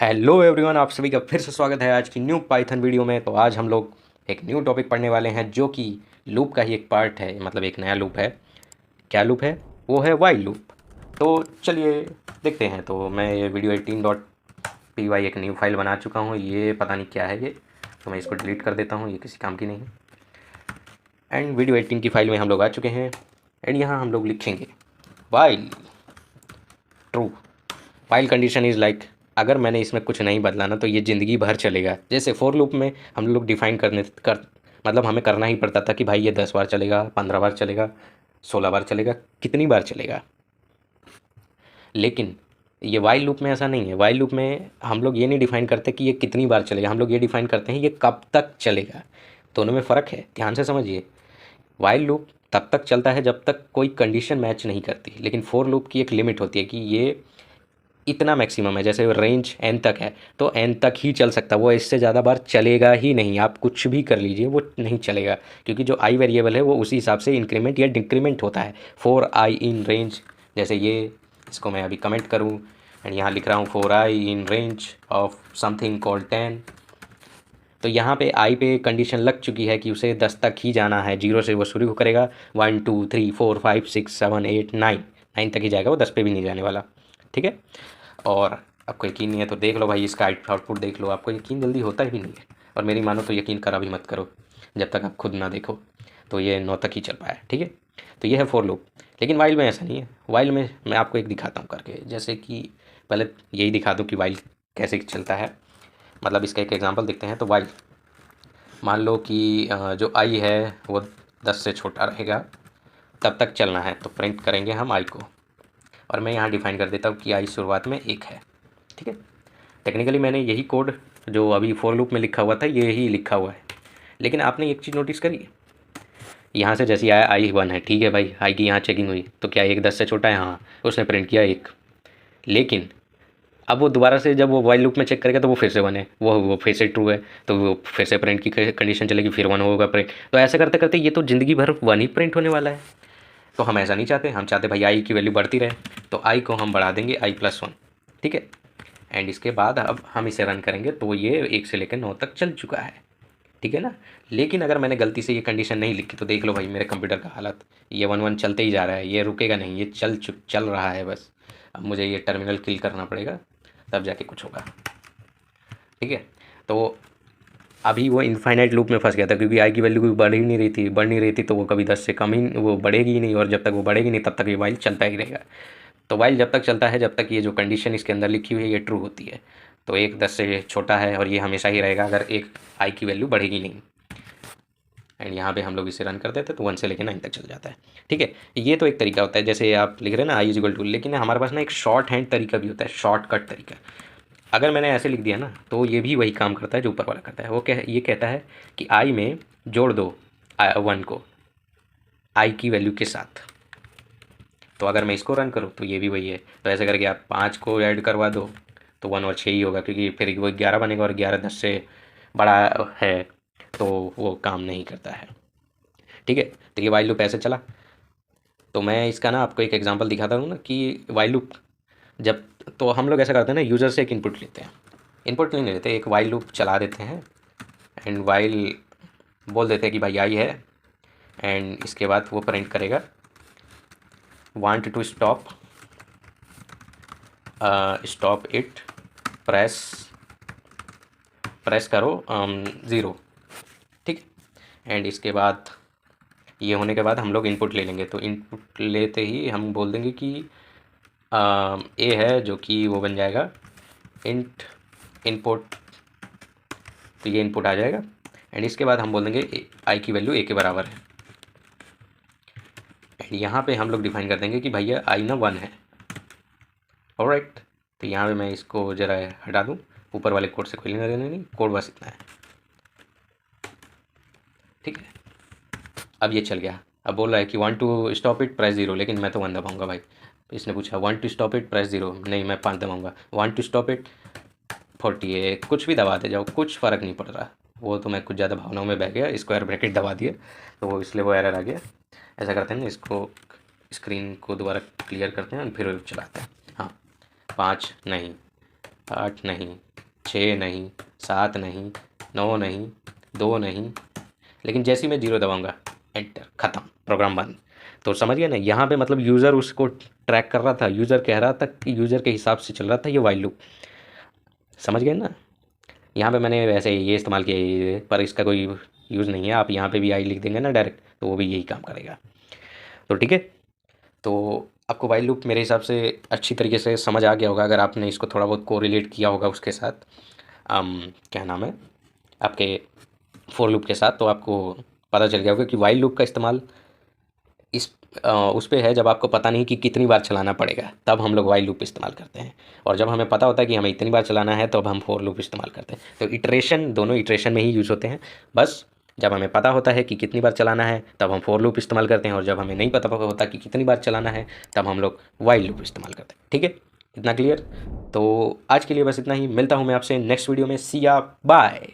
Hello everyone, आप सभी का फिर से स्वागत है आज की न्यू पाइथन वीडियो में। तो आज हम लोग एक न्यू टॉपिक पढ़ने वाले हैं जो कि लूप का ही एक पार्ट है, मतलब एक नया लूप है। क्या लूप है? वो है वाइल लूप। तो चलिए देखते हैं। तो मैं ये वीडियो 18.py एक न्यू फाइल बना चुका हूँ। ये पता नहीं क्या है ये, तो मैं इसको डिलीट कर देता हूँ, ये किसी काम की नहीं है। एंड वीडियो 18 की फाइल में हम लोग आ चुके हैं। एंड यहाँ हम लोग लिखेंगे while true. While condition is like, अगर मैंने इसमें कुछ नहीं बदला ना तो ये ज़िंदगी भर चलेगा। जैसे फॉर लूप में हम लोग डिफ़ाइन मतलब हमें करना ही पड़ता था कि भाई ये 10 बार चलेगा, 15 बार चलेगा, 16 बार चलेगा, कितनी बार चलेगा। लेकिन ये वाइल लूप में ऐसा नहीं है। वाइल लूप में हम लोग ये नहीं डिफ़ाइन करते कि ये कितनी बार चलेगा, हम लोग ये डिफ़ाइन करते हैं ये कब तक चलेगा। दोनों में फ़र्क है, ध्यान से समझिए। वाइल लूप तब तक चलता है जब तक कोई कंडीशन मैच नहीं करती, लेकिन फॉर लूप की एक लिमिट होती है कि ये इतना मैक्सिमम है। जैसे रेंज एन तक है तो एन तक ही चल सकता है, वो इससे ज़्यादा बार चलेगा ही नहीं। आप कुछ भी कर लीजिए वो नहीं चलेगा, क्योंकि जो आई वेरिएबल है वो उसी हिसाब से इंक्रीमेंट या डिक्रीमेंट होता है। फोर आई इन रेंज, जैसे ये, इसको मैं अभी कमेंट करूँ एंड यहाँ लिख रहा हूँ four I in range of something called 10। तो यहाँ पे आई पे कंडीशन लग चुकी है कि उसे 10 तक ही जाना है। 0 से वो शुरू करेगा, 1 2 3 4 5 6 7 8 9, 9 तक ही जाएगा, वो 10 पे भी नहीं जाने वाला। ठीक है। और आपको यकीन नहीं है तो देख लो भाई, इसका आउटपुट देख लो। आपको यकीन जल्दी होता ही नहीं है, और मेरी मानो तो यकीन करा भी मत करो जब तक आप खुद ना देखो। तो ये 9 तक ही चल पाया। ठीक है। तो ये है फॉर लूप। लेकिन वाइल में ऐसा नहीं है। वाइल में मैं आपको एक दिखाता हूँ करके, जैसे कि पहले यही दिखा दूँ कि वाइल कैसे चलता है। मतलब इसका एक एग्जांपल देखते हैं। तो वाइल, मान लो कि जो आई है वो 10 से छोटा रहेगा, तब तक चलना है। तो प्रिंट करेंगे हम आई को, और मैं यहाँ डिफाइन कर देता हूँ कि आई शुरुआत में 1 है। ठीक है। टेक्निकली मैंने यही कोड जो अभी फॉर लूप में लिखा हुआ था यही लिखा हुआ है। लेकिन आपने एक चीज़ नोटिस करी है, यहाँ से जैसे आया आई 1 है, ठीक है भाई, आई की यहाँ चेकिंग हुई तो क्या 1 10 से छोटा है? हाँ, उसने प्रिंट किया 1। लेकिन अब वो दोबारा से जब वो वाइल लूप में चेक करेगा तो वो फिर से 1 है, वो फिर से ट्रू है, तो वो फिर से प्रिंट की कंडीशन चलेगी, फिर 1 होगा प्रिंट। तो ऐसे करते करते ये तो ज़िंदगी भर 1 ही प्रिंट होने वाला है। तो हम ऐसा नहीं चाहते। हम चाहते भाई आई की वैल्यू बढ़ती रहे, तो आई को हम बढ़ा देंगे i+1। ठीक है। एंड इसके बाद अब हम इसे रन करेंगे तो ये 1 से लेकर 9 तक चल चुका है। ठीक है ना। लेकिन अगर मैंने गलती से ये कंडीशन नहीं लिखी तो देख लो भाई मेरे कंप्यूटर का हालत, ये 1 1 चलते ही जा रहा है, ये रुकेगा नहीं, ये चल रहा है बस। अब मुझे ये टर्मिनल किल करना पड़ेगा, तब जाके कुछ होगा। ठीक है। तो अभी वो इनफाइनाइट लूप में फंस गया था, क्योंकि आई की वैल्यू बढ़ नहीं रही थी, तो वो कभी 10 से कम ही वो बढ़ेगी ही नहीं, और जब तक वो बढ़ेगी नहीं तब तक ये वाइल चलता ही रहेगा। तो वाइल जब तक चलता है जब तक ये जो कंडीशन इसके अंदर लिखी हुई है ये ट्रू होती है। तो 1 10 से छोटा है, और ये हमेशा ही रहेगा अगर एक आई की वैल्यू बढ़ेगी नहीं। एंड यहाँ पे हम लोग इसे रन कर देते हैं तो 1 से लेकर 9 तक चल जाता है। ठीक है। ये तो एक तरीका होता है, जैसे आप लिख रहे हैं ना आई इज इक्वल टू, लेकिन हमारे पास ना एक शॉर्ट हैंड तरीका भी होता है, शॉर्टकट तरीका। अगर मैंने ऐसे लिख दिया ना तो ये भी वही काम करता है जो ऊपर वाला करता है। वो ये कहता है कि आई में जोड़ दो 1 को आई की वैल्यू के साथ। तो अगर मैं इसको रन करूँ तो ये भी वही है। तो ऐसे करके आप 5 को ऐड करवा दो तो 1 और 6 ही होगा, क्योंकि फिर वो 11 बनेगा, और 11 10 से बड़ा है तो वो काम नहीं करता है। ठीक है। तो ये वाइल लूप ऐसे चला। तो मैं इसका ना आपको एक एग्जांपल दिखाता हूँ ना कि वाइल लूप जब, तो हम लोग ऐसा करते हैं ना, यूज़र से एक इनपुट लेते हैं, इनपुट नहीं लेते, एक वाइल लूप चला देते हैं। एंड वाइल बोल देते हैं कि भाई आई है, एंड इसके बाद वो प्रिंट करेगा want to stop it, press करो 0। ठीक। एंड इसके बाद ये होने के बाद हम लोग इनपुट ले लेंगे। तो इनपुट लेते ही हम बोल देंगे कि ए है, जो कि वो बन जाएगा इंट इनपुट। तो ये इनपुट आ जाएगा। एंड इसके बाद हम बोल देंगे आई की वैल्यू ए के बराबर है। एंड यहाँ पे हम लोग डिफाइन कर देंगे कि भैया आई ना 1 है। ऑलराइट। तो यहाँ पे मैं इसको ज़रा हटा दूँ, ऊपर वाले कोड से कोई लेना देना नहीं, कोड बस इतना है। ठीक है। अब ये चल गया। अब बोल रहा है कि 1 टू स्टॉप इट प्रेस 0, लेकिन मैं तो 1 दबाऊँगा भाई। इसने पूछा 1 टू स्टॉप इट प्रेस 0, नहीं मैं 5 दबाऊँगा। 1 टू स्टॉप इट 48, कुछ भी दबाते जाओ, कुछ फ़र्क नहीं पड़ रहा। वो तो मैं कुछ ज़्यादा भावनाओं में बह गया, स्क्वायर ब्रैकेट दबा दिए तो वो इसलिए वो एरर आ गया। ऐसा करते हैं ना, इसको स्क्रीन को दोबारा क्लियर करते हैं और फिर चलाते हैं। हाँ, 5 नहीं, 8 नहीं, 6 नहीं, 7 नहीं, 9 नहीं, 2 नहीं, लेकिन जैसे ही मैं 0 दबाऊंगा, एंटर, ख़त्म, प्रोग्राम बंद। तो समझ गए ना, यहाँ पे मतलब यूज़र उसको ट्रैक कर रहा था, यूज़र कह रहा था कि यूज़र के हिसाब से चल रहा था ये वाइल लूप। समझ गए ना। यहाँ पे मैंने वैसे ये इस्तेमाल किया है, पर इसका कोई यूज़ नहीं है। आप यहाँ पे भी आई लिख देंगे ना डायरेक्ट, तो वो भी यही काम करेगा। तो ठीक है, तो आपको वाइल लूप मेरे हिसाब से अच्छी तरीके से समझ आ गया होगा, अगर आपने इसको थोड़ा बहुत कोरिलेट किया होगा उसके साथ, क्या नाम है आपके फॉर लूप के साथ, तो आपको पता चल गया होगा कि वाइल लूप का इस्तेमाल इस उस पे है जब आपको पता नहीं कि कितनी बार चलाना पड़ेगा, तब हम लोग वाइल लूप इस्तेमाल करते हैं। और जब हमें पता होता है कि हमें इतनी बार चलाना है, तब हम फॉर लूप इस्तेमाल करते हैं। तो इटरेशन, दोनों इटरेशन में ही यूज़ होते हैं। बस जब हमें पता होता है कि कितनी बार चलाना है, तब हम फॉर लूप इस्तेमाल करते हैं, और जब हमें नहीं पता होता कि कितनी बार चलाना है, तब हम लोग वाइल लूप इस्तेमाल करते हैं। ठीक है, इतना क्लियर। तो आज के लिए बस इतना ही, मिलता हूँ मैं आपसे नेक्स्ट वीडियो में। सी या बाय।